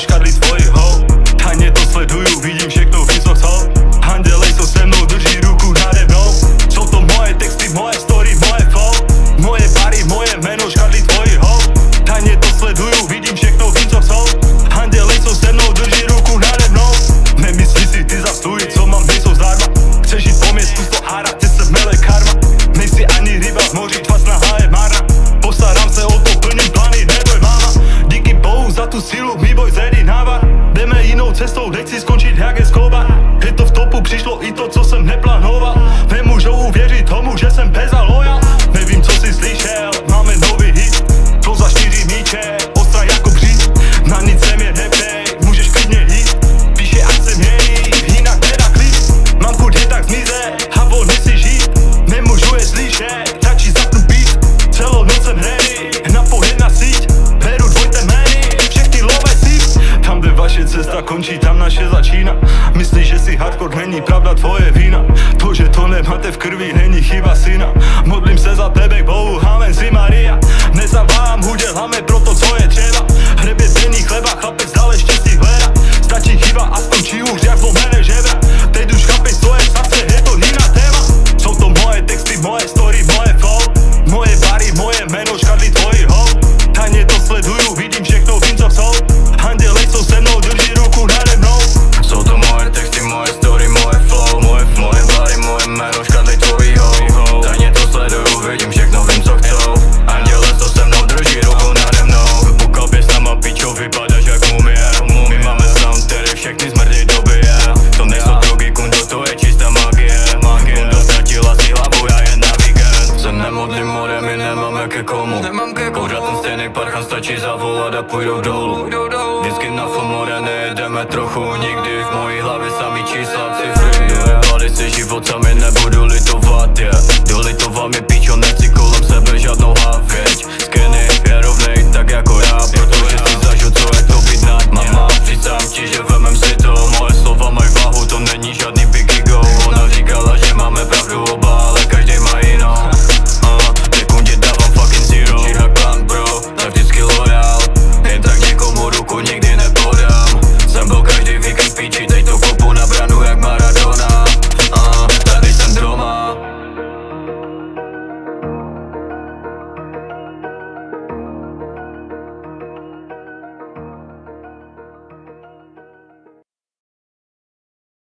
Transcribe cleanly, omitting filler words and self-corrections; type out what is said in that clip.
škadlí tvojich hov. Tajne to sledujú, vidím všechno, vím co chcou. Andělej, co se mnou drží ruku nade mnou. Jsou to moje texty, moje story, moje flow. Moje bary, moje meno, škadlí tvojich hov. Tajne to sledujú, vidím všechno, vím co chcou. Andělej, co se mnou drží ruku nade mnou. Nemyslí si ty zasluhy, co mám, nejsou zdarma. Chceš jít po městu, to hára, tě se mele karma. Nejsi ani ryba v moři, tvá snaha je marná. Postarám se o to, plním plány, neboj máma. Díky bohu za tu sílu, mý boj zjedinává. Jdeme jinou cestou, nechci skončit jak Escobar. Je to v topu, přišlo i to, co jsem neplánoval. Nemůžou uvěřit tomu, že jsem bez lojal. Nevím, co jsi slyšel, máme nový hit. To za 4 míče, ostra jako bříz. Na nic se mě neptej, můžeš klidně jít. Píše, ať se mějí, jinak nedá klid. Mám chuť jen tak zmizet a volně si žít. Nemůžu je slyšet, radši zapnu beat. Celou noc jsem ready, napojit na síť. Beru dvojtemeny, všechny lové síť. Tam, kde vaše cesta končí, tam naše začíná. Myslíš, že si hardcore, není pravda tvoje vína. To, že to nemáte v krvi, není chyba syna. Modlím se za tebe k Bohu, amen si Maria. Nezaváhám, uděláme pro to, co je třeba. Hrebě denní chleba, chlapec dále štěstí hledá. Stačí chyba, aspoň či už jak zlomené žebra. Teď už chápeš, co je v srdce, je to jiná téma. Jsou to moje texty, moje story, moje flow. Moje bary, moje meno, škadlí tvojich hov. Tajně to sleduju, vidím všechno, vím co chcou. Andělej, co se mnou drží ruku nade mnou. Jsou to moje texty, moje story, moje flow. Moje bary, moje meno, škadlí tvojich hov. Tajně to sleduju, vidím všechno, vím co chcou. Anděle, co se mnou drží ruku nade mnou. Pokud běž sama pičo, vypadáš jak mumie. My máme sound, který všechny smrdí dobije. To nejsou drogy, kundo, to je čistá magie. Kundo ztratila si hlavu, já jen na víkend. Se nemodlím more, my nemáme ke komu. Pořád ten stejný parchan, stačí zavolat a půjdou dolů. Vždycky na fomore nejedeme trochu. Nikdy v mojí hlavě samý čísla, cifry. Dojebali si život, sami nebudu litovat, yeah.